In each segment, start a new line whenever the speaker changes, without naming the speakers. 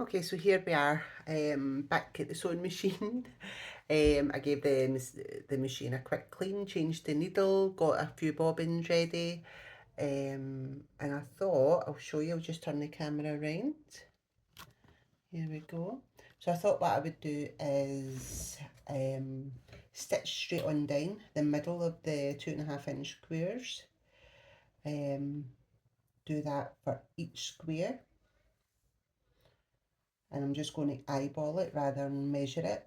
Okay, so here we are, back at the sewing machine. I gave the machine a quick clean, changed the needle, got a few bobbins ready, and I thought I'll show you. I'll just turn the camera around. Here we go. So I thought what I would do is stitch straight on down the middle of the 2.5 inch squares. Do that for each square. And I'm just going to eyeball it rather than measure it.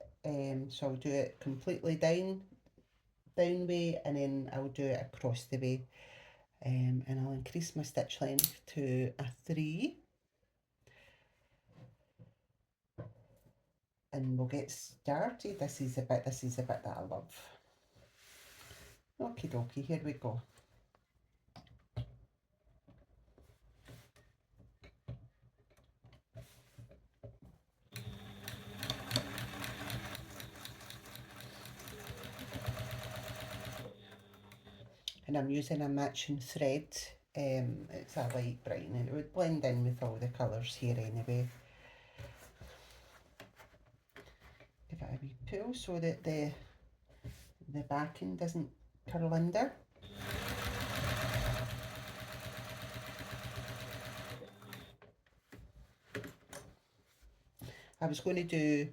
So I'll do it completely down way, and then I'll do it across the way. And I'll increase my stitch length to a 3, and we'll get started. This is a bit that I love. Okie dokie, here we go. And I'm using a matching thread. It's a light brown, and it would blend in with all the colours here anyway. Give it a wee pull so that the backing doesn't curl under. I was going to do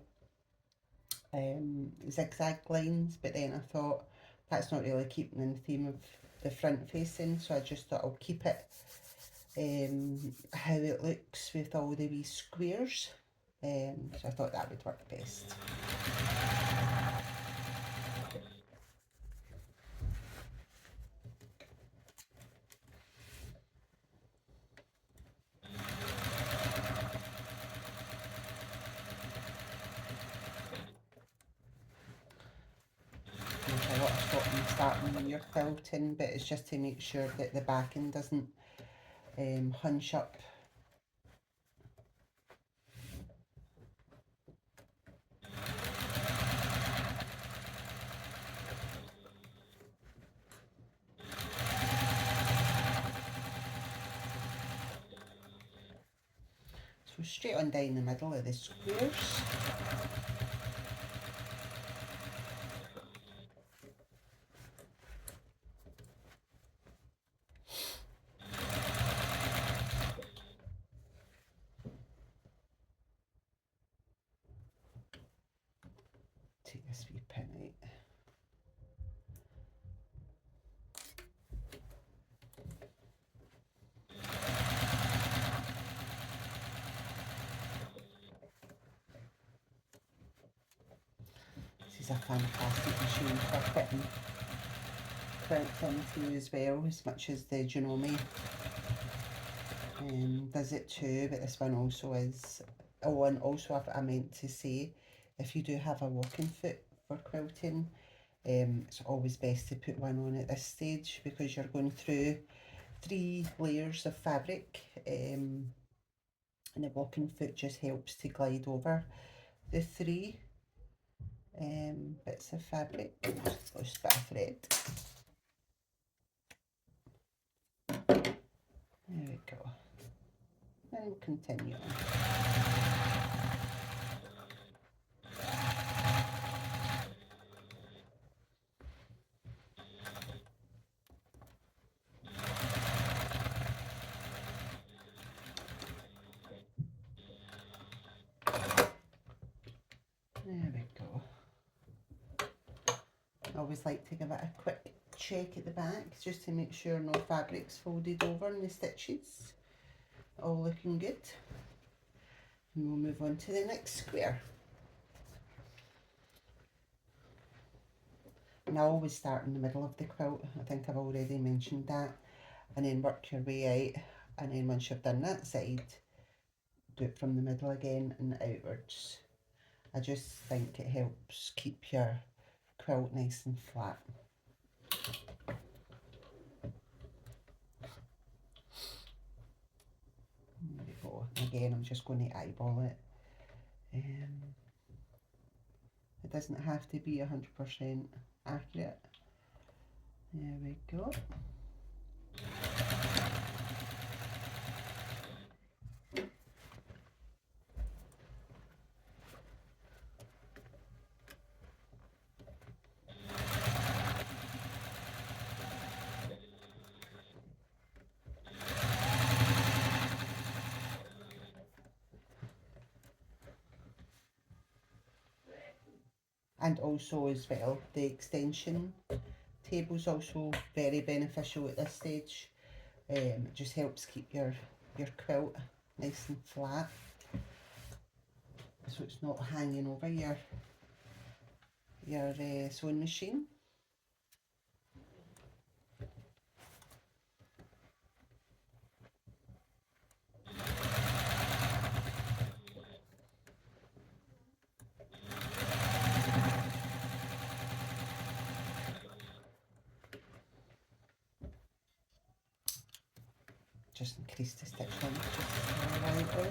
zigzag lines, but then I thought that's not really keeping in the theme of the front facing, so I just thought I'll keep it how it looks with all the wee squares. So I thought that would work best. There's a lot of stopping and starting when you're quilting, but it's just to make sure that the backing doesn't hunch up. So straight on down the middle of the squares. Take this wee pin out. This is a fantastic machine for fitting quilts into as well, as much as the Janome does it too, but this one also is. Oh, and also I meant to say, if you do have a walking foot for quilting, it's always best to put one on at this stage, because you're going through 3 layers of fabric, and the walking foot just helps to glide over the 3 bits of fabric. Just loose bit of thread. There we go. And continue on. There we go. I always like to give it a quick check at the back, just to make sure no fabric's folded over in the stitches. All looking good. And we'll move on to the next square. And I always start in the middle of the quilt. I think I've already mentioned that. And then work your way out. And then once you've done that side, do it from the middle again and outwards. I just think it helps keep your quilt nice and flat. There we go. Again, I'm just going to eyeball it. It doesn't have to be 100% accurate. There we go. And also as well, the extension table's also very beneficial at this stage. It just helps keep your quilt nice and flat, so it's not hanging over your sewing machine. Just increase the stitch length just slightly.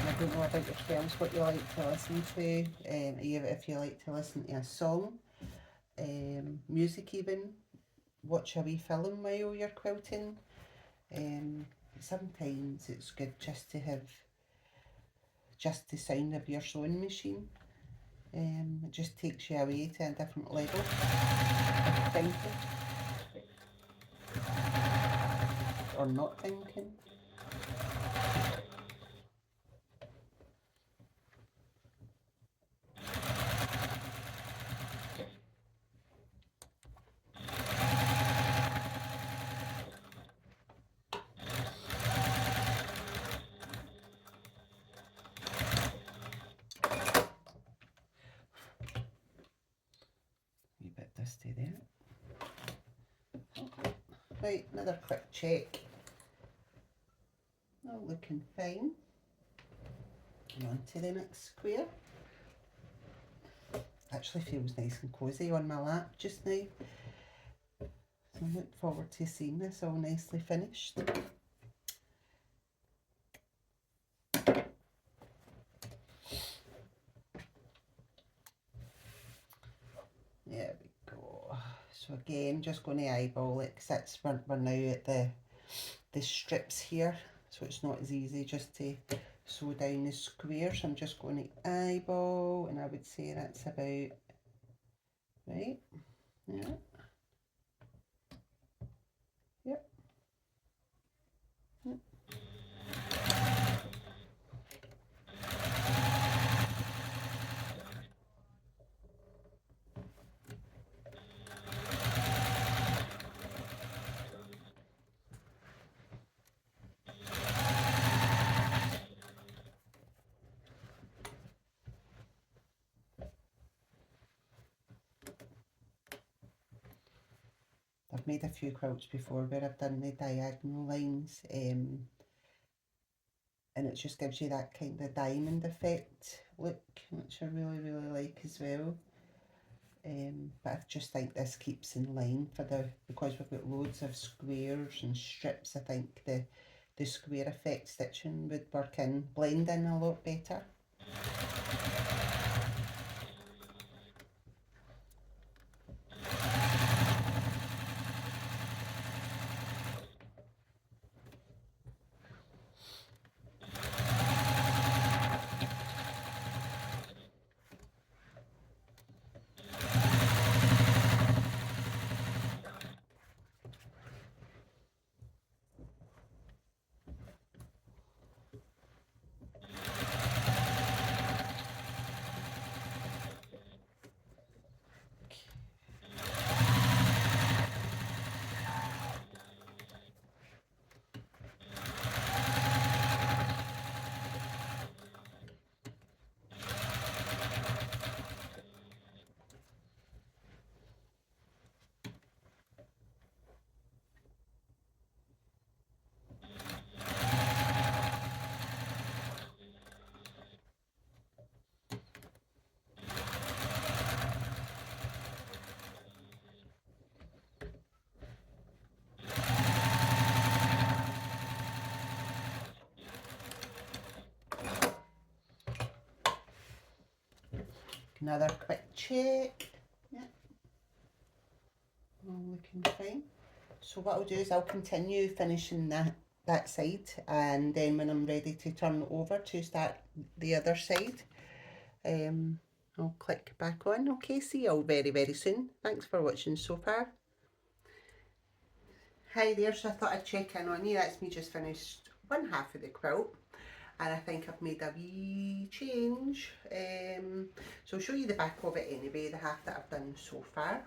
I don't know about yourselves what you like to listen to, if you like to listen to a song, music even, watch a wee film while you're quilting. Sometimes it's good just to have just the sound of your sewing machine. It just takes you away to a different level of thinking or not thinking. Wee bit dusty there. Right, another quick check. All looking fine. And on to the next square. Actually feels nice and cosy on my lap just now. So I look forward to seeing this all nicely finished. There we go. So again, just going to eyeball it because we're now at the strips here, so it's not as easy just to sew down the square. So I'm just going to eyeball, and I would say that's about right. Yeah. Yep. Yep. I've made a few quilts before where I've done the diagonal lines, and it just gives you that kind of diamond effect look, which I really, really like as well. But I just think this keeps in line because we've got loads of squares and strips. I think the square effect stitching would blend in a lot better. Another quick check. Yeah, all looking fine. So what I'll do is I'll continue finishing that side, and then when I'm ready to turn over to start the other side, I'll click back on. Okay, see you all very, very soon. Thanks for watching so far. Hi there, so I thought I'd check in on you. That's me just finished one half of the quilt, and I think I've made a wee change. So I'll show you the back of it anyway, the half that I've done so far.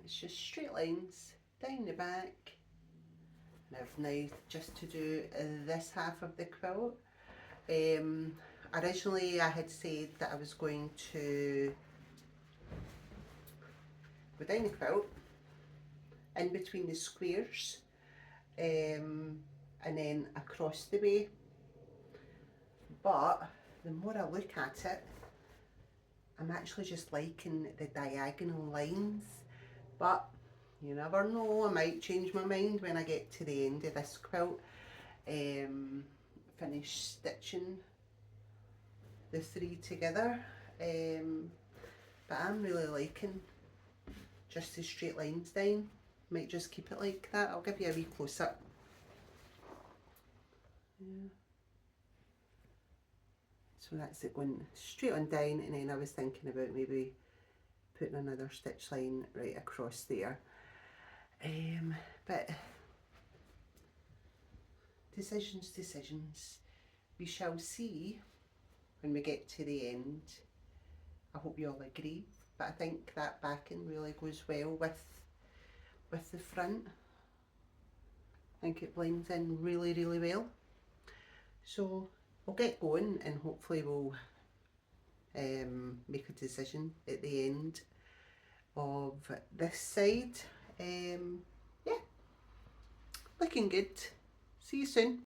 It's just straight lines down the back. And I've now just to do this half of the quilt. Originally I had said that I was going to go down the quilt in between the squares, and then across the way, but the more I look at it, I'm actually just liking the diagonal lines, but you never know, I might change my mind when I get to the end of this quilt, finish stitching the three together, but I'm really liking just the straight lines down. Might just keep it like that. I'll give you a wee close up. Yeah. So that's it going straight on down, and then I was thinking about maybe putting another stitch line right across there. But decisions. We shall see when we get to the end. I hope you all agree, but I think that backing really goes well with the front. I think it blends in really, really well. So we'll get going, and hopefully we'll make a decision at the end of this side. Yeah, looking good. See you soon.